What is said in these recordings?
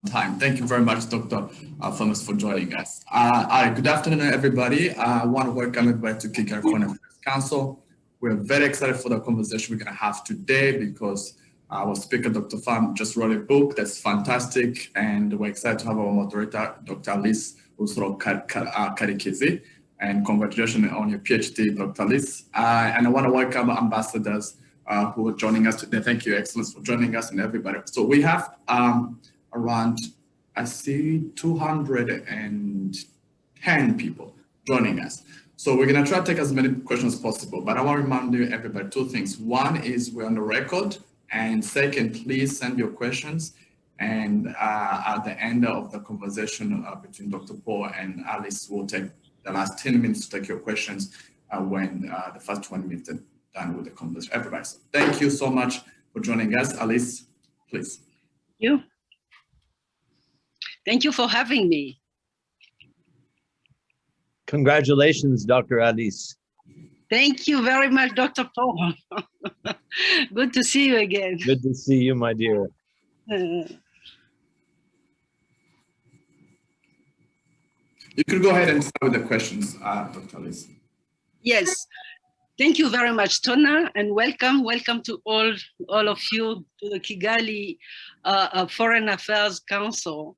time. Thank you very much, Dr. Thomas, for joining us. Good afternoon, everybody. I want to welcome everybody to Kigali Foreign Affairs Council. We're very excited for the conversation we're going to have today because our speaker, Dr. Pham, just wrote a book that's fantastic, and we're excited to have our moderator, Dr. Alice Karekezi. And congratulations on your PhD, Dr. Alice. And I want to welcome ambassadors who are joining us today. Thank you, Excellence, for joining us and everybody. So we have around, I see 210 people joining us. So we're going to try to take as many questions as possible, but I want to remind you, everybody, two things. One is we're on the record, and second, please send your questions. And at the end of the conversation between Dr. Paul and Alice, we'll take the last 10 minutes to take your questions when the first 20 minutes are done with the conversation. Everybody, so thank you so much for joining us. Alice, please. You. Thank you for having me. Congratulations, Dr. Alice. Thank you very much, Dr. Paul. Good to see you again. Good to see you, my dear. You could go ahead and start with the questions, Dr. Alice. Yes. Thank you very much, Tona, and welcome to all of you to the Kigali Foreign Affairs Council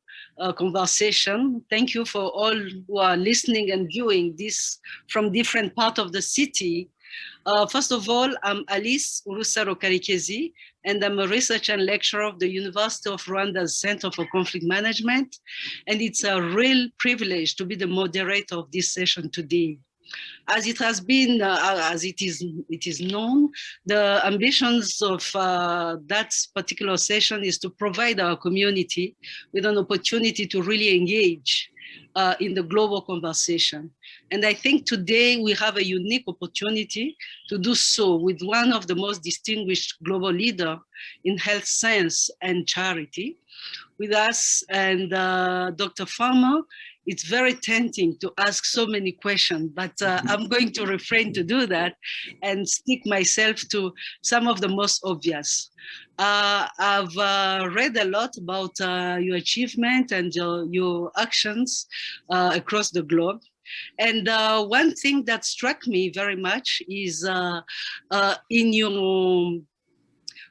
conversation. Thank you for all who are listening and viewing this from different parts of the city. First of all, I'm Alice Karekezi, and I'm a researcher and lecturer of the University of Rwanda's Center for Conflict Management. And it's a real privilege to be the moderator of this session today. As it has been, as it is known, the ambitions of that particular session is to provide our community with an opportunity to really engage in the global conversation. And I think today we have a unique opportunity to do so with one of the most distinguished global leaders in health science and charity with us, and Dr. Farmer. It's very tempting to ask so many questions, but I'm going to refrain to do that and stick myself to some of the most obvious. I've read a lot about your achievement and your actions across the globe. And one thing that struck me very much is in your,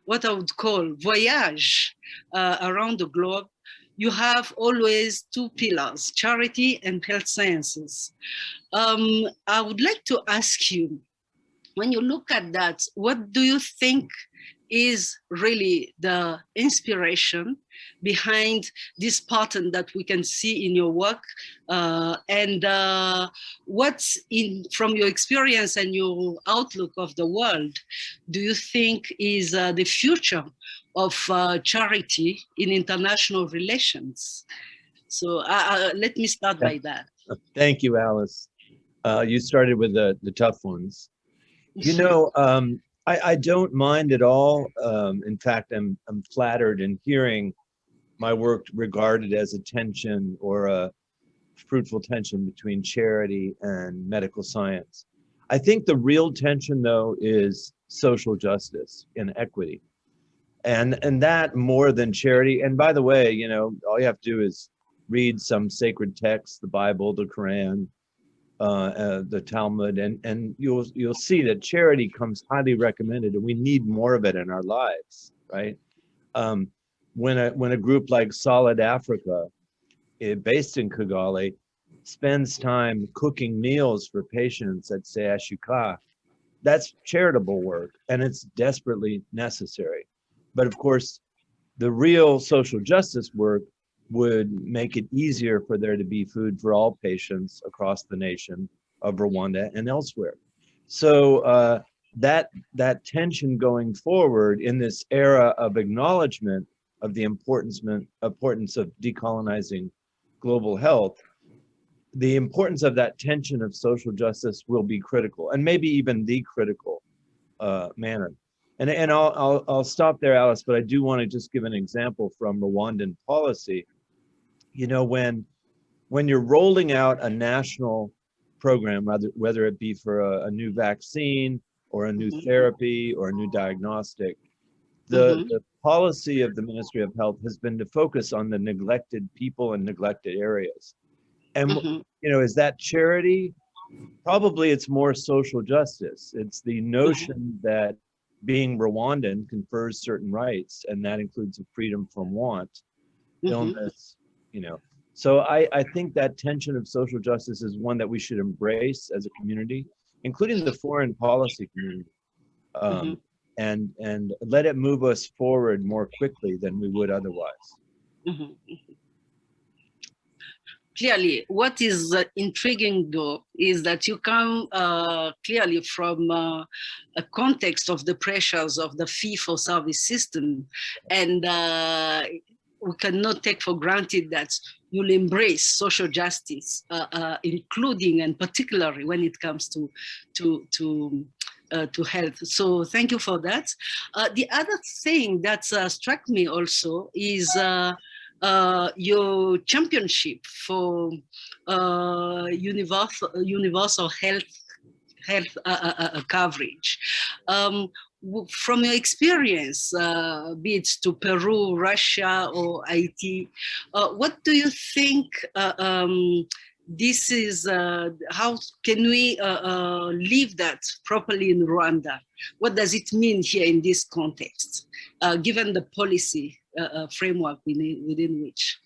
what I would call voyage around the globe, you have always two pillars, charity and health sciences. I would like to ask you, when you look at that, what do you think is really the inspiration behind this pattern that we can see in your work? And what's from your experience and your outlook of the world, do you think is the future of charity in international relations? So let me start by that. Thank you, Alice. You started with the tough ones. You know, I don't mind at all. In fact, I'm flattered in hearing my work regarded as a tension or a fruitful tension between charity and medical science. I think the real tension, though, is social justice and equity. And that more than charity. And by the way, you know, all you have to do is read some sacred text, the Bible, the Quran, the Talmud, and you'll see that charity comes highly recommended, and we need more of it in our lives, right? When a group like Solid Africa, based in Kigali, spends time cooking meals for patients at Seashuka, that's charitable work, and it's desperately necessary. But of course, the real social justice work would make it easier for there to be food for all patients across the nation of Rwanda and elsewhere. So that tension going forward in this era of acknowledgement of the importance of decolonizing global health, the importance of that tension of social justice will be critical, and maybe even the critical manner. And I'll stop there, Alice, but I do want to just give an example from Rwandan policy. You know, when you're rolling out a national program, whether it be for a new vaccine or a new therapy or a new diagnostic, The policy of the Ministry of Health has been to focus on the neglected people and neglected areas. And, you know, is that charity? Probably it's more social justice. It's the notion that being Rwandan confers certain rights, and that includes a freedom from want, illness, you know. So I think that tension of social justice is one that we should embrace as a community, including the foreign policy community, and let it move us forward more quickly than we would otherwise. Clearly, what is intriguing though is that you come clearly from a context of the pressures of the fee-for-service system, and we cannot take for granted that you'll embrace social justice, including and particularly when it comes to health. So thank you for that. The other thing that struck me also is your championship for universal health coverage. From your experience, be it to Peru, Russia, or Haiti, what do you think this is, how can we live that properly in Rwanda? What does it mean here in this context, given the policy framework within which?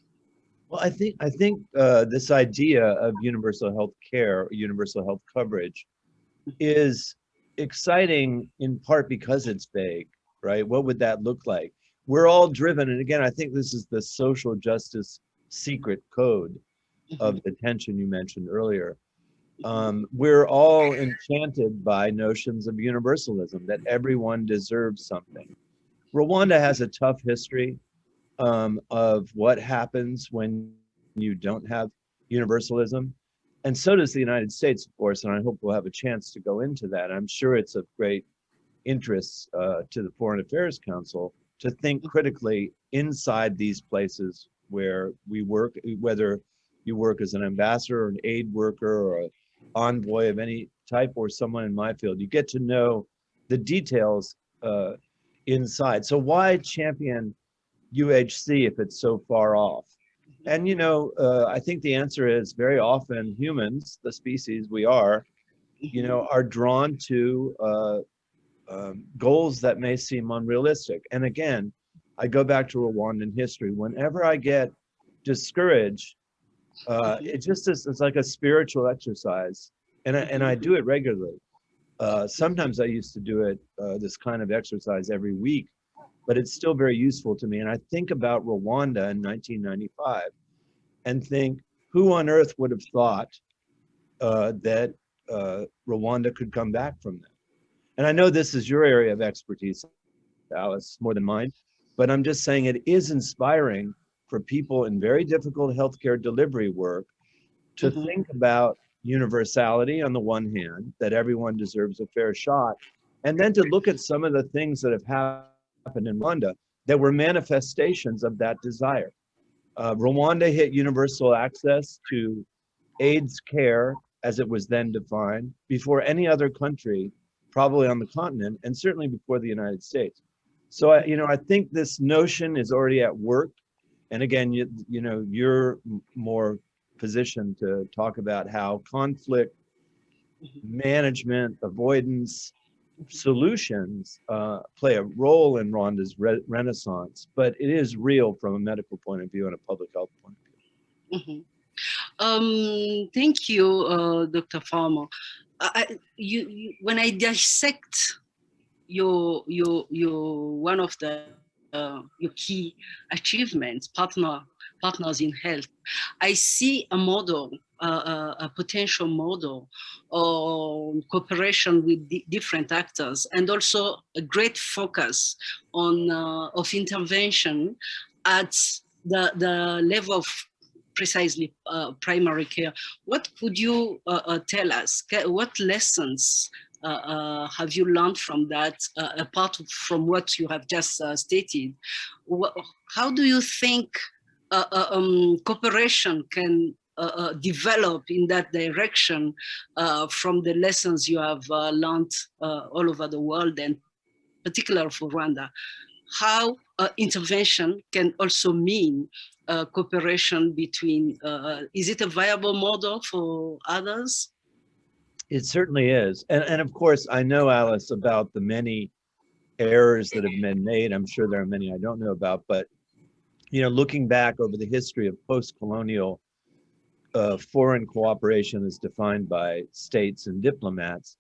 Well, I think this idea of universal health care, universal health coverage, is exciting in part because it's vague, right? What would that look like? We're all driven, and again, I think this is the social justice secret code of the tension you mentioned earlier. We're all enchanted by notions of universalism, that everyone deserves something. Rwanda has a tough history of what happens when you don't have universalism. And so does the United States, of course, and I hope we'll have a chance to go into that. I'm sure it's of great interest to the Foreign Affairs Council to think critically inside these places where we work, whether you work as an ambassador or an aid worker or an envoy of any type or someone in my field. You get to know the details inside. So why champion UHC if it's so far off? And, you know, I think the answer is very often humans, the species we are, you know, are drawn to goals that may seem unrealistic. And again, I go back to Rwandan history. Whenever I get discouraged, it just is, it's like a spiritual exercise. And I do it regularly. Sometimes I used to do it, this kind of exercise every week, but it's still very useful to me. And I think about Rwanda in 1995 and think, who on earth would have thought that Rwanda could come back from that? And I know this is your area of expertise, Alice, more than mine, but I'm just saying it is inspiring for people in very difficult healthcare delivery work to think about universality on the one hand, that everyone deserves a fair shot, and then to look at some of the things that have happened in Rwanda that were manifestations of that desire. Rwanda hit universal access to AIDS care, as it was then defined, before any other country, probably on the continent, and certainly before the United States. So, I think this notion is already at work. And again, you're more positioned to talk about how conflict management, avoidance, solutions play a role in Rwanda's renaissance, but it is real from a medical point of view and a public health point of view. Thank you, Dr. Farmer. When I dissect your one of the your key achievements, partners in health, I see a model, a potential model of cooperation with different actors, and also a great focus on of intervention at the level of precisely primary care. What could you tell us? What lessons have you learned from that, apart from what you have just stated? How do you think cooperation can develop in that direction from the lessons you have learned all over the world, and particularly for Rwanda? how intervention can also mean cooperation between, is it a viable model for others? It certainly is. And of course, I know, Alice, about the many errors that have been made. I'm sure there are many I don't know about, but looking back over the history of post-colonial foreign cooperation as defined by states and diplomats,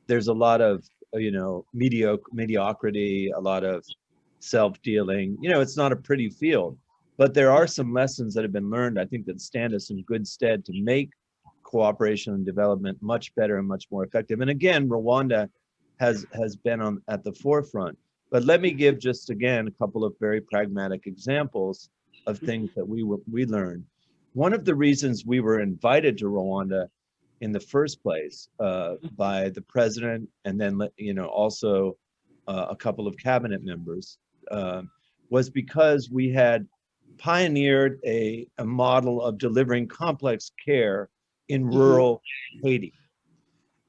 there's a lot of, mediocrity, a lot of self-dealing. It's not a pretty field, but there are some lessons that have been learned, I think, that stand us in good stead to make cooperation and development much better and much more effective. And again, Rwanda has been at the forefront. But let me give just again a couple of very pragmatic examples of things that we learned. One of the reasons we were invited to Rwanda in the first place by the president, and then also a couple of cabinet members, was because we had pioneered a model of delivering complex care in rural Haiti.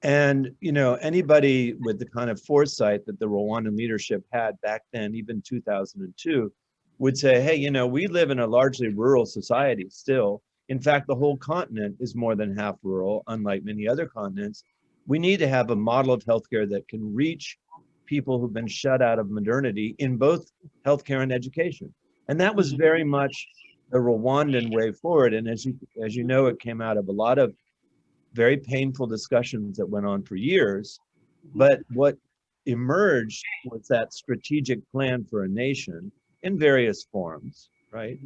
And anybody with the kind of foresight that the Rwandan leadership had back then, even 2002, would say, hey, we live in a largely rural society still. In fact, the whole continent is more than half rural, unlike many other continents. We need to have a model of healthcare that can reach people who've been shut out of modernity in both healthcare and education. And that was very much the Rwandan way forward. And as you know, it came out of a lot of very painful discussions that went on for years. But what emerged was that strategic plan for a nation in various forms, right?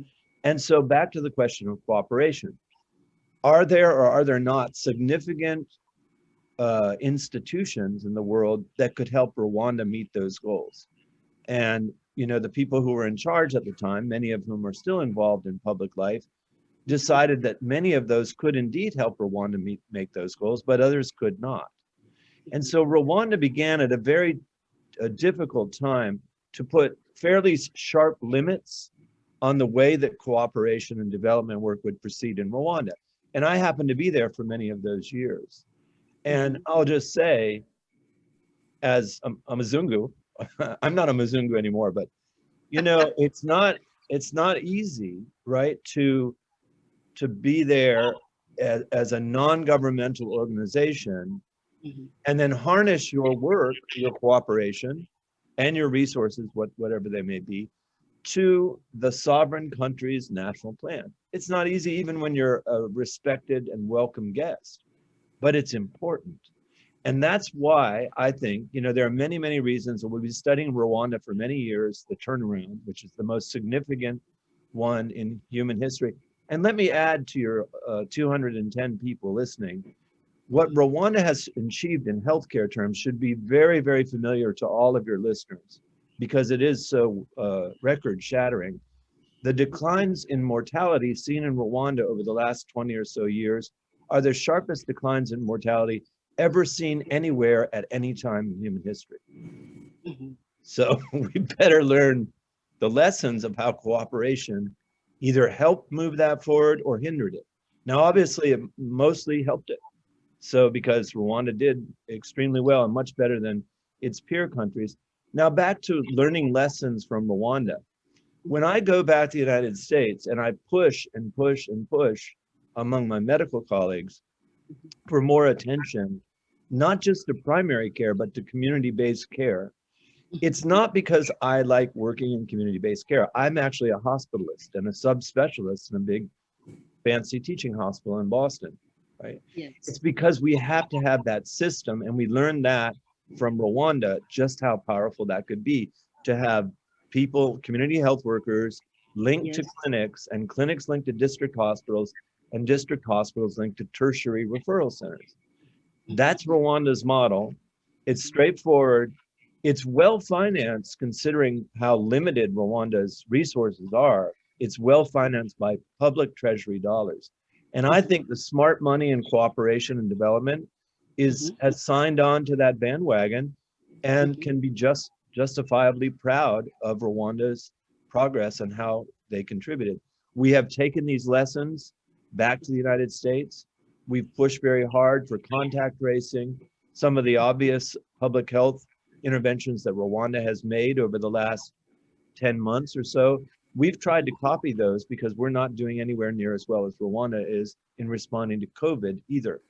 And so back to the question of cooperation. Are there or are there not significant institutions in the world that could help Rwanda meet those goals? And the people who were in charge at the time, many of whom are still involved in public life, decided that many of those could indeed help Rwanda make those goals, but others could not. And so Rwanda began at a very difficult time to put fairly sharp limits on the way that cooperation and development work would proceed in Rwanda. And I happened to be there for many of those years. And I'll just say, as a Mzungu, I'm not a Mzungu anymore, but it's not easy, right, to be there as a non-governmental organization and then harness your work, your cooperation, and your resources, whatever they may be, to the sovereign country's national plan. It's not easy even when you're a respected and welcome guest, but it's important. And that's why I think, there are many, many reasons. We've been studying Rwanda for many years, the turnaround, which is the most significant one in human history. And let me add to your 210 people listening, what Rwanda has achieved in healthcare terms should be very, very familiar to all of your listeners, because it is so record-shattering. The declines in mortality seen in Rwanda over the last 20 or so years are the sharpest declines in mortality ever seen anywhere at any time in human history. So we better learn the lessons of how cooperation either helped move that forward or hindered it. Now, obviously, it mostly helped it. So because Rwanda did extremely well and much better than its peer countries. Now back to learning lessons from Rwanda. When I go back to the United States and I push and push and push among my medical colleagues for more attention, not just to primary care, but to community-based care, it's not because I like working in community-based care. I'm actually a hospitalist and a subspecialist in a big fancy teaching hospital in Boston, right? Yes. It's because we have to have that system, and we learned that from Rwanda, just how powerful that could be, to have people, community health workers, linked to clinics, and clinics linked to district hospitals, and district hospitals linked to tertiary referral centers. That's Rwanda's model. It's straightforward. It's well-financed considering how limited Rwanda's resources are. It's well-financed by public treasury dollars. And I think the smart money in cooperation and development has signed on to that bandwagon and can be justifiably proud of Rwanda's progress and how they contributed. We have taken these lessons back to the United States. We've pushed very hard for contact tracing, some of the obvious public health interventions that Rwanda has made over the last 10 months or so. We've tried to copy those because we're not doing anywhere near as well as Rwanda is in responding to COVID either.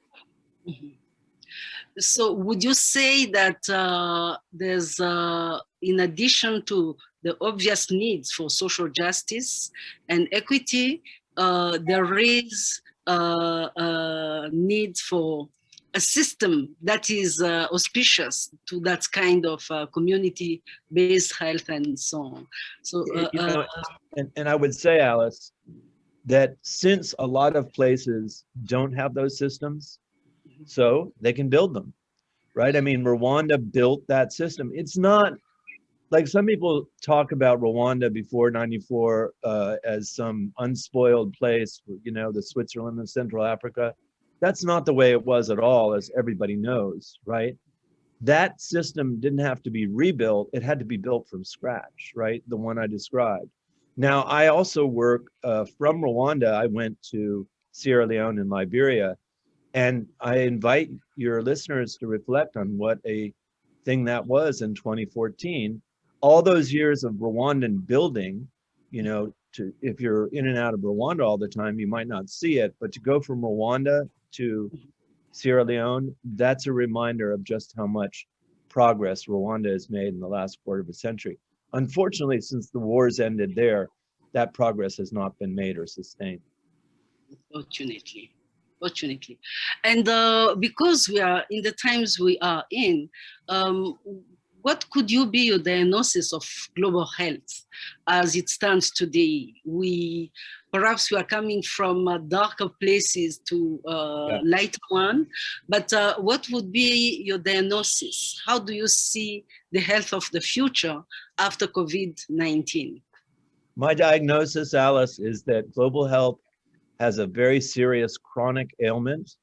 Mhm. So would you say that there's, in addition to the obvious needs for social justice and equity, there is need for a system that is auspicious to that kind of community-based health and so on. So, You know, and I would say, Alice, that since a lot of places don't have those systems, so they can build them, right? I mean, Rwanda built that system. It's not like some people talk about Rwanda before 94 as some unspoiled place, you know, the Switzerland of Central Africa. That's not the way it was at all, as everybody knows, right? That system didn't have to be rebuilt. It had to be built from scratch, right? The one I described. Now, I also work from Rwanda. I went to Sierra Leone and Liberia, and I invite your listeners to reflect on what a thing that was in 2014. All those years of Rwandan building, you know, if you're in and out of Rwanda all the time, you might not see it, but to go from Rwanda to Sierra Leone, that's a reminder of just how much progress Rwanda has made in the last quarter of a century. Unfortunately, since the wars ended there, that progress has not been made or sustained. Fortunately. And because we are in the times we are in, what could you be your diagnosis of global health as it stands today? Perhaps we are coming from darker places to lighter one, but what would be your diagnosis? How do you see the health of the future after COVID-19? My diagnosis, Alice, is that global health has a very serious chronic ailment,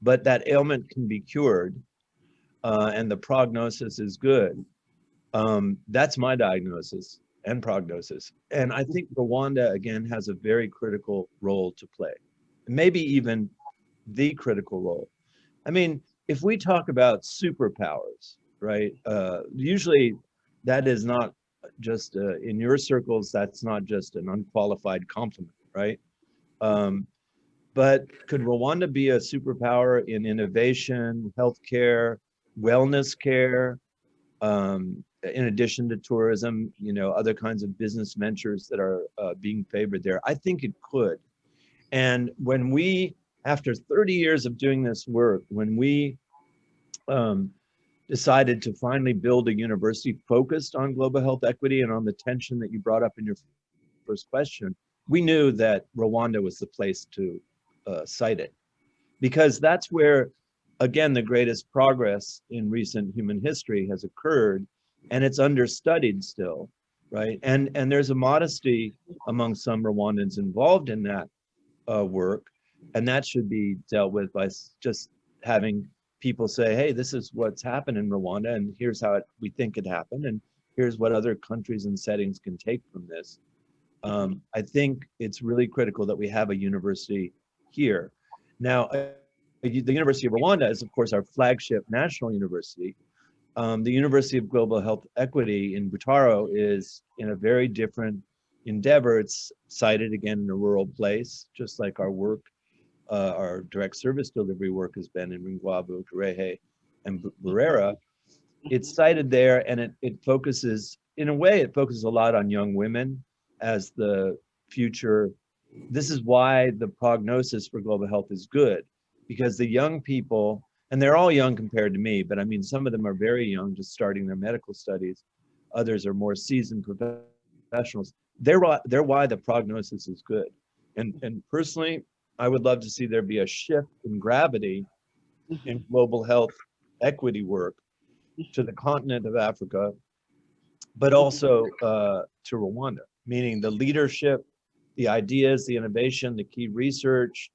but that ailment can be cured, and the prognosis is good. That's my diagnosis and prognosis. And I think Rwanda, again, has a very critical role to play, maybe even the critical role. I mean, if we talk about superpowers, right, usually that is not just, in your circles, that's not just an unqualified compliment, right? But could Rwanda be a superpower in innovation, healthcare, wellness care, in addition to tourism, you know, other kinds of business ventures that are being favored there? I think it could. And when we, after 30 years of doing this work, when we decided to finally build a university focused on global health equity and on the tension that you brought up in your first question, we knew that Rwanda was the place to cite it, because that's where, again, the greatest progress in recent human history has occurred, and it's understudied still, right? And there's a modesty among some Rwandans involved in that work, and that should be dealt with by just having people say, hey, this is what's happened in Rwanda, and here's how we think it happened, and here's what other countries and settings can take from this. I think it's really critical that we have a university here. Now, the University of Rwanda is, of course, our flagship national university. The University of Global Health Equity in Butaro is in a very different endeavor. It's sited again in a rural place, just like our work, our direct service delivery work has been in Ringwabu, Garehe, and Burera. It's sited there, and it focuses, in a way, it focuses a lot on young women as the future. This is why the prognosis for global health is good, because the young people, and they're all young compared to me, but I mean, some of them are very young, just starting their medical studies. Others are more seasoned professionals. They're why the prognosis is good. And personally, I would love to see there be a shift in gravity in global health equity work to the continent of Africa, but also to Rwanda, meaning the leadership, the ideas, the innovation, the key research,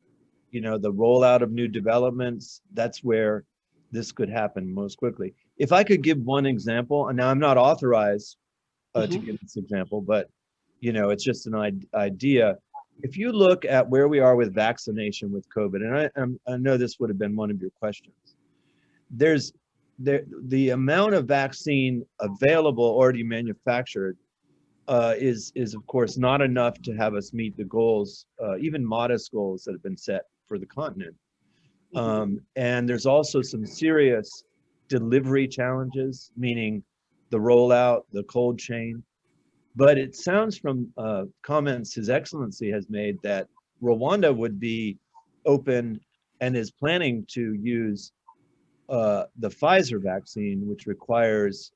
you know, the rollout of new developments. That's where this could happen most quickly. If I could give one example, and now I'm not authorized to give this example, but you know, it's just an idea. If you look at where we are with vaccination with COVID, and I know this would have been one of your questions, the amount of vaccine available, already manufactured, is of course not enough to have us meet the goals, even modest goals that have been set for the continent. And there's also some serious delivery challenges, meaning the rollout, the cold chain. But it sounds from comments His Excellency has made that Rwanda would be open and is planning to use the Pfizer vaccine, which requires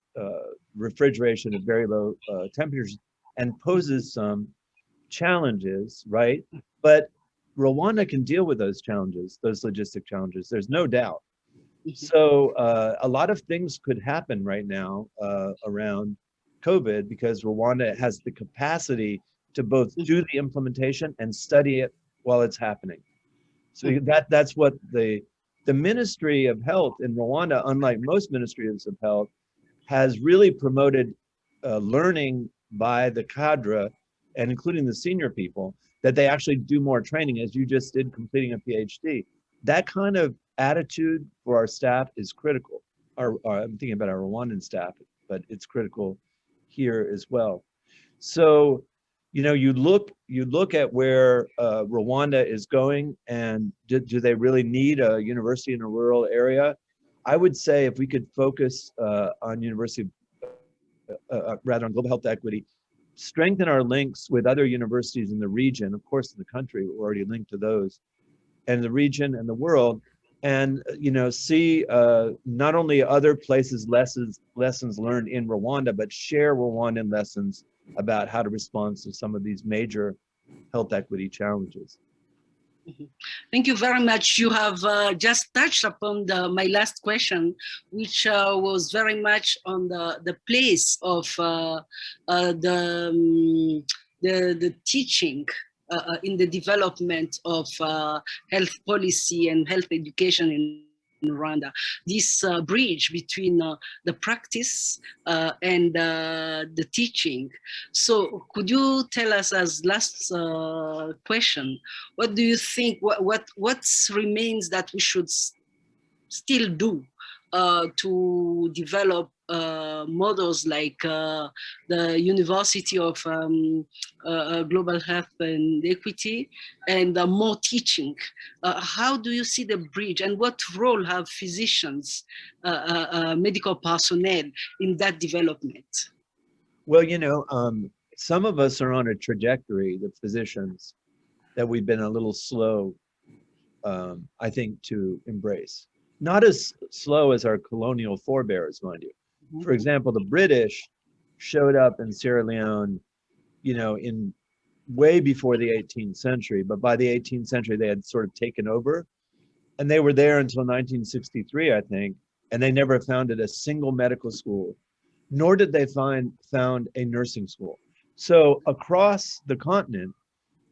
refrigeration at very low temperatures and poses some challenges, right? But Rwanda can deal with those challenges, those logistic challenges, there's no doubt. So a lot of things could happen right now around COVID because Rwanda has the capacity to both do the implementation and study it while it's happening. So that's what the Ministry of Health in Rwanda, unlike most ministries of health, has really promoted learning by the cadre and including the senior people, that they actually do more training, as you just did completing a PhD. That kind of attitude for our staff is critical. I'm thinking about our Rwandan staff, but it's critical here as well. So, you know, you look at where Rwanda is going, and do they really need a university in a rural area? I would say if we could focus on university, rather on global health equity, strengthen our links with other universities in the region, of course in the country, we're already linked to those, and the region and the world, and you know, see not only other places lessons learned in Rwanda, but share Rwandan lessons about how to respond to some of these major health equity challenges. Thank you very much. You have just touched upon my last question, which was very much on the place of the teaching in the development of health policy and health education in Rwanda. This bridge between the practice and the teaching. So could you tell us, as last question, what do you think, what remains that we should still do to develop models like the University of Global Health and Equity, and more teaching? How do you see the bridge, and what role have physicians, medical personnel in that development? Well, you know, some of us are on a trajectory, the physicians, that we've been a little slow, I think, to embrace. Not as slow as our colonial forebears, mind you. For example, the British showed up in Sierra Leone, you know, in way before the 18th century, but by the 18th century, they had sort of taken over, and they were there until 1963, I think, and they never founded a single medical school, nor did they found a nursing school. So across the continent,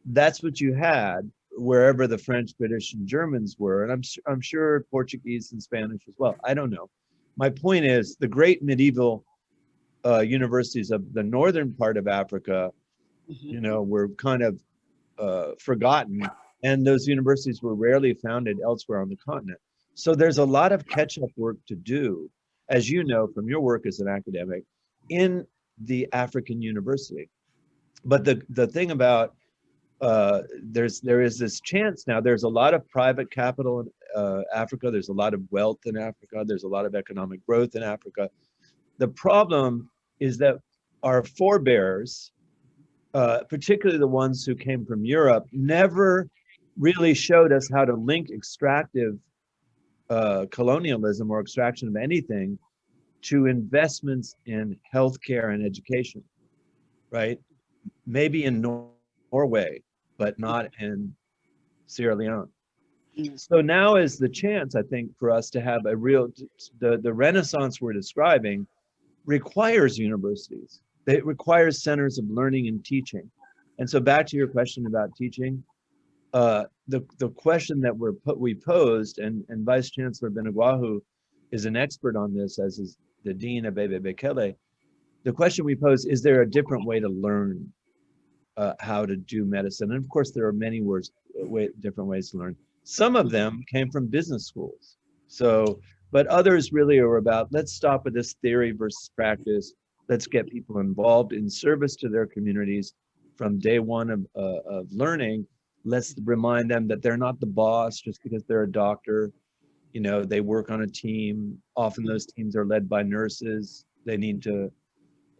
that's what you had, wherever the French, British, and Germans were, and I'm sure Portuguese and Spanish as well. I don't know. My point is, the great medieval universities of the northern part of Africa, you know, were kind of forgotten, and those universities were rarely founded elsewhere on the continent. So there's a lot of catch-up work to do, as you know from your work as an academic, in the African university. But the thing about there is this chance now. There's a lot of private capital in Africa. There's a lot of wealth in Africa. There's a lot of economic growth in Africa. The problem is that our forebears, particularly the ones who came from Europe, never really showed us how to link extractive colonialism or extraction of anything to investments in healthcare and education, right? Maybe in Norway, but not in Sierra Leone. So now is the chance, I think, for us to have a real, the Renaissance we're describing requires universities. It requires centers of learning and teaching. And so back to your question about teaching, the question that we posed, and Vice Chancellor Benegwahu is an expert on this, as is the Dean of Bebe Bekele. The question we pose, is there a different way to learn how to do medicine? And of course, there are many different ways to learn. Some of them came from business schools. So, but others really are about, let's stop with this theory versus practice. Let's get people involved in service to their communities from day one of learning. Let's remind them that they're not the boss just because they're a doctor. You know, they work on a team. Often those teams are led by nurses. They need to,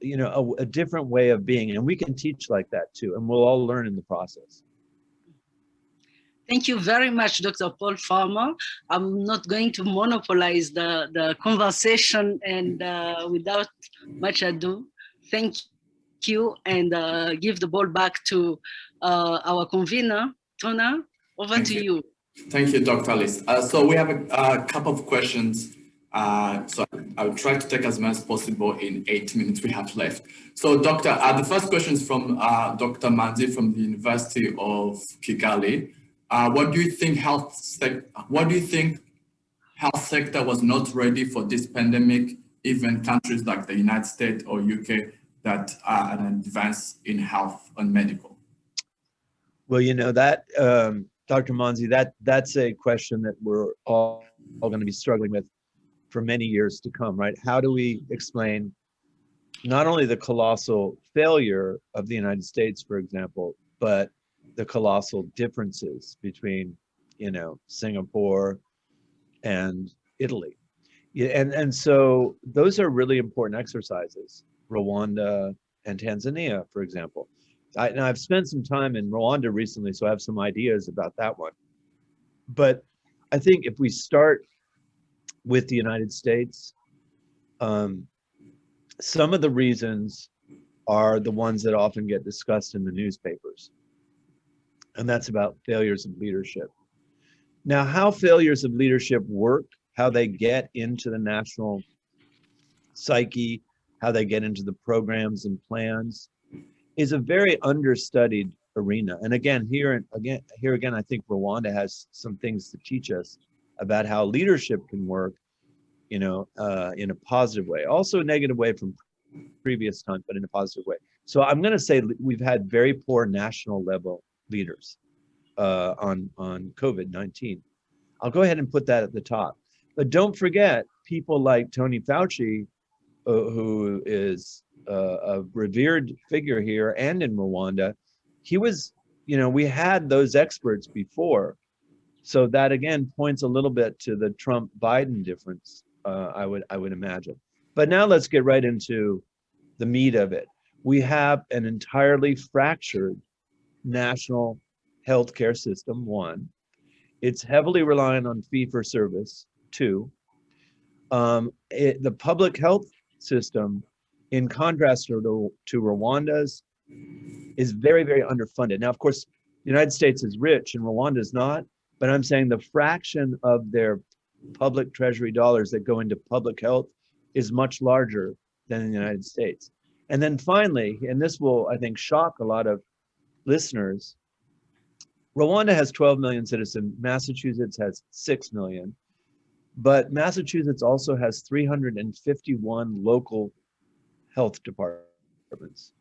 you know, a different way of being. And we can teach like that too. And we'll all learn in the process. Thank you very much, Dr. Paul Farmer. I'm not going to monopolize the conversation, and without much ado, thank you, and give the ball back to our convener, Tona. Over to you. Thank you, Dr. Alice. So we have a couple of questions. So I'll try to take as many as possible in 8 minutes we have left. So Doctor, the first question is from Dr. Manzi from the University of Kigali. What do you think health sector was not ready for this pandemic, even countries like the United States or UK that are an advance in health and medical? Well, you know, that, Dr. Manzi, that's a question that we're all going to be struggling with for many years to come, right? How do we explain not only the colossal failure of the United States, for example, but the colossal differences between, you know, Singapore and Italy. Yeah, and so those are really important exercises. Rwanda and Tanzania, for example. Now I've spent some time in Rwanda recently, so I have some ideas about that one. But I think if we start with the United States, some of the reasons are the ones that often get discussed in the newspapers. And that's about failures of leadership. Now, how failures of leadership work, how they get into the national psyche, how they get into the programs and plans, is a very understudied arena. And again, here again, I think Rwanda has some things to teach us about how leadership can work, you know, in a positive way, also a negative way from previous times, but in a positive way. So I'm going to say we've had very poor national level leaders on COVID-19. I'll go ahead and put that at the top. But don't forget people like Tony Fauci, who is a revered figure here and in Rwanda. He was, you know, we had those experts before. So that again points a little bit to the Trump-Biden difference, I would imagine. But now let's get right into the meat of it. We have an entirely fractured national healthcare system, one. It's heavily reliant on fee-for-service, two. The public health system, in contrast to Rwanda's, is very, very underfunded. Now, of course, the United States is rich and Rwanda is not, but I'm saying the fraction of their public treasury dollars that go into public health is much larger than in the United States. And then finally, and this will, I think, shock a lot of listeners, Rwanda has 12 million citizens, Massachusetts has 6 million, but Massachusetts also has 351 local health departments.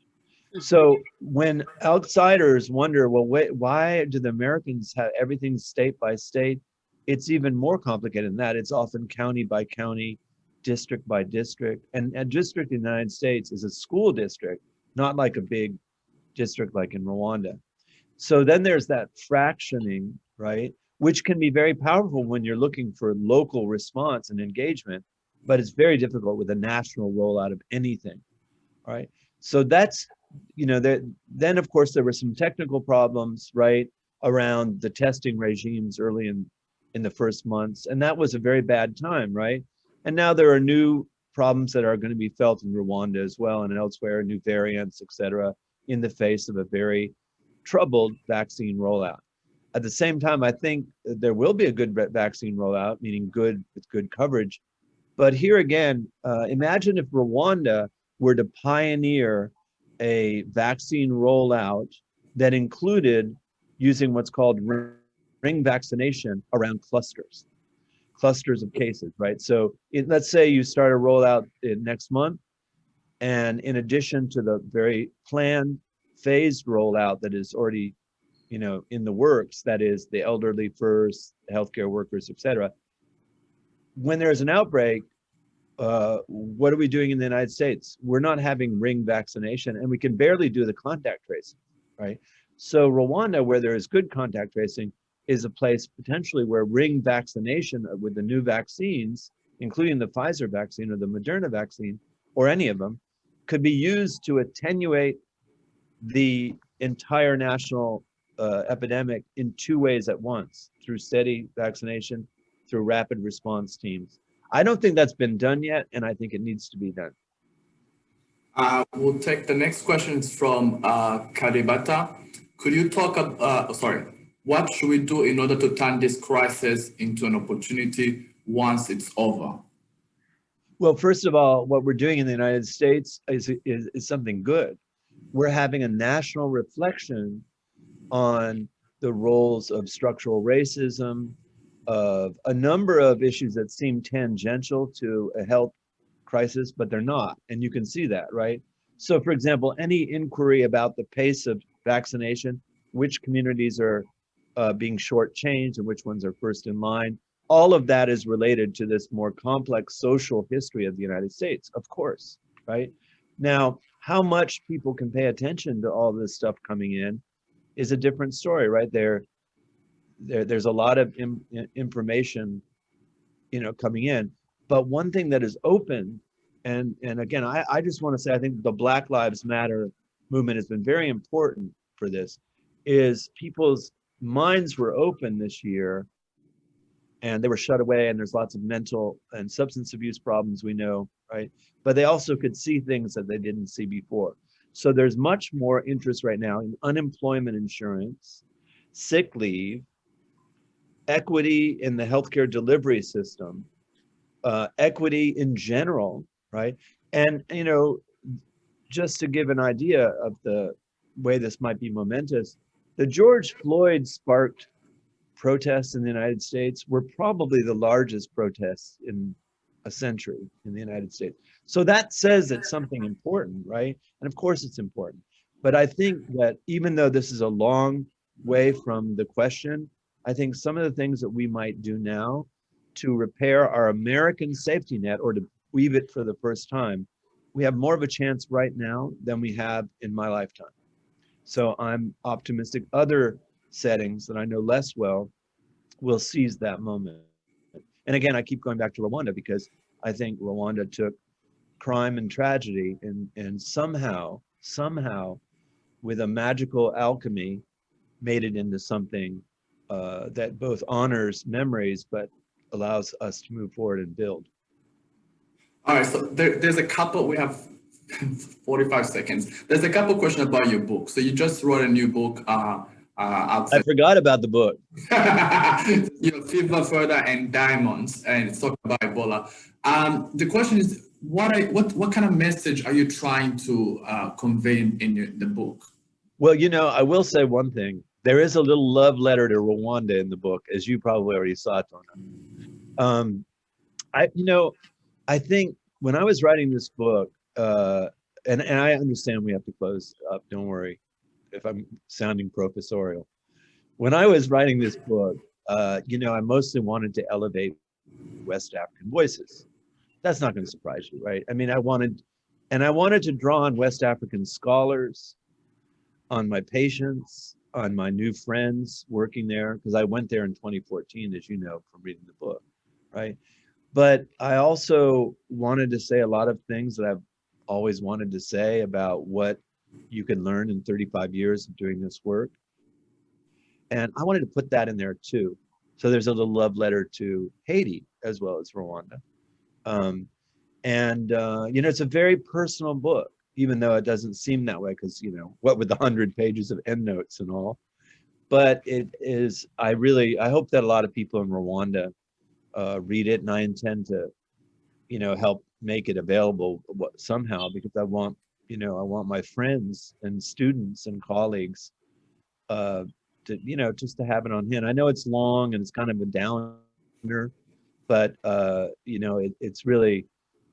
So when outsiders wonder, well, why do the Americans have everything state by state? It's even more complicated than that. It's often county by county, district by district. And a district in the United States is a school district, not like a big district like in Rwanda. So then there's that fractioning, right? Which can be very powerful when you're looking for local response and engagement, but it's very difficult with a national rollout of anything, right? So that's, you know, then of course there were some technical problems, right, around the testing regimes early in the first months, and that was a very bad time, right? And now there are new problems that are going to be felt in Rwanda as well and elsewhere, new variants, et cetera, in the face of a very troubled vaccine rollout. At the same time, I think there will be a good vaccine rollout, meaning good with good coverage. But here again, imagine if Rwanda were to pioneer a vaccine rollout that included using what's called ring vaccination around clusters of cases, right? So let's say you start a rollout next month, and in addition to the very planned phased rollout that is already, you know, in the works, that is the elderly first, healthcare workers, et cetera. When there's an outbreak, what are we doing in the United States? We're not having ring vaccination, and we can barely do the contact tracing, right? So Rwanda, where there is good contact tracing, is a place potentially where ring vaccination with the new vaccines, including the Pfizer vaccine or the Moderna vaccine, or any of them, could be used to attenuate the entire national epidemic in two ways at once, through steady vaccination, through rapid response teams. I don't think that's been done yet, and I think it needs to be done. We'll take the next question. It's from Karibata. Could you talk about, what should we do in order to turn this crisis into an opportunity once it's over? Well, first of all, what we're doing in the United States is something good. We're having a national reflection on the roles of structural racism, of a number of issues that seem tangential to a health crisis, but they're not. And you can see that, right? So for example, any inquiry about the pace of vaccination, which communities are being shortchanged and which ones are first in line, all of that is related to this more complex social history of the United States, of course, right? Now, how much people can pay attention to all this stuff coming in is a different story, right? There's a lot of information, coming in. But one thing that is open, and again, I just want to say, I think the Black Lives Matter movement has been very important for this, is people's minds were open this year and they were shut away, and there's lots of mental and substance abuse problems, we know, right? But they also could see things that they didn't see before. So there's much more interest right now in unemployment insurance, sick leave, equity in the healthcare delivery system, equity in general, right? And, just to give an idea of the way this might be momentous, the George Floyd sparked protests in the United States were probably the largest protests in a century in the United States. So that says it's something important, right? And of course it's important. But I think that even though this is a long way from the question, I think some of the things that we might do now to repair our American safety net, or to weave it for the first time, we have more of a chance right now than we have in my lifetime. So I'm optimistic other settings that I know less well will seize that moment. And again, I keep going back to Rwanda because I think Rwanda took crime and tragedy and somehow, with a magical alchemy, made it into something that both honors memories, but allows us to move forward and build. All right, so there's a couple, we have 45 seconds. There's a couple questions about your book. So you just wrote a new book. I forgot about the book. Fever, Further, and Diamonds, and it's talking about Ebola. The question is, what kind of message are you trying to convey in the book? Well, I will say one thing. There is a little love letter to Rwanda in the book, as you probably already saw, Tona. I think when I was writing this book, and I understand we have to close up, don't worry if I'm sounding professorial. When I was writing this book, I mostly wanted to elevate West African voices. That's not going to surprise you, right? I mean, I wanted to draw on West African scholars, on my patients, on my new friends working there, because I went there in 2014, as you know, from reading the book, right? But I also wanted to say a lot of things that I've always wanted to say about what you can learn in 35 years of doing this work. And I wanted to put that in there too. So there's a little love letter to Haiti as well as Rwanda. It's a very personal book, even though it doesn't seem that way, because, what with the 100 pages of endnotes and all. But it is, I hope that a lot of people in Rwanda read it, and I intend to, help make it available somehow, because I want my friends and students and colleagues to, just to have it on hand. I know it's long and it's kind of a downer, but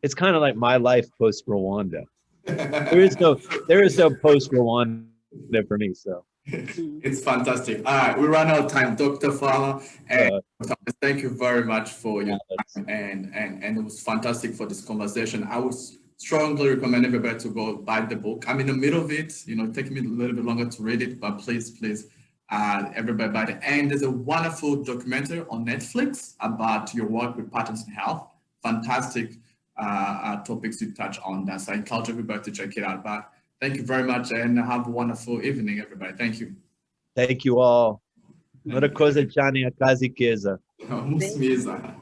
it's kind of like my life post Rwanda. There is no post Rwanda for me. So It's fantastic. All right, we run out of time, Dr. Fala, and Thomas, thank you very much for your time, and it was fantastic for this conversation. I would strongly recommend everybody to go buy the book. I'm in the middle of it, you know, taking me a little bit longer to read it, but please, everybody buy it. And there's a wonderful documentary on Netflix about your work with patterns in health. Fantastic topics you touch on that. So I encourage everybody to check it out. But thank you very much and have a wonderful evening, everybody. Thank you. Thank you all. Murakoze cyane akazi keza. Musi mwiza.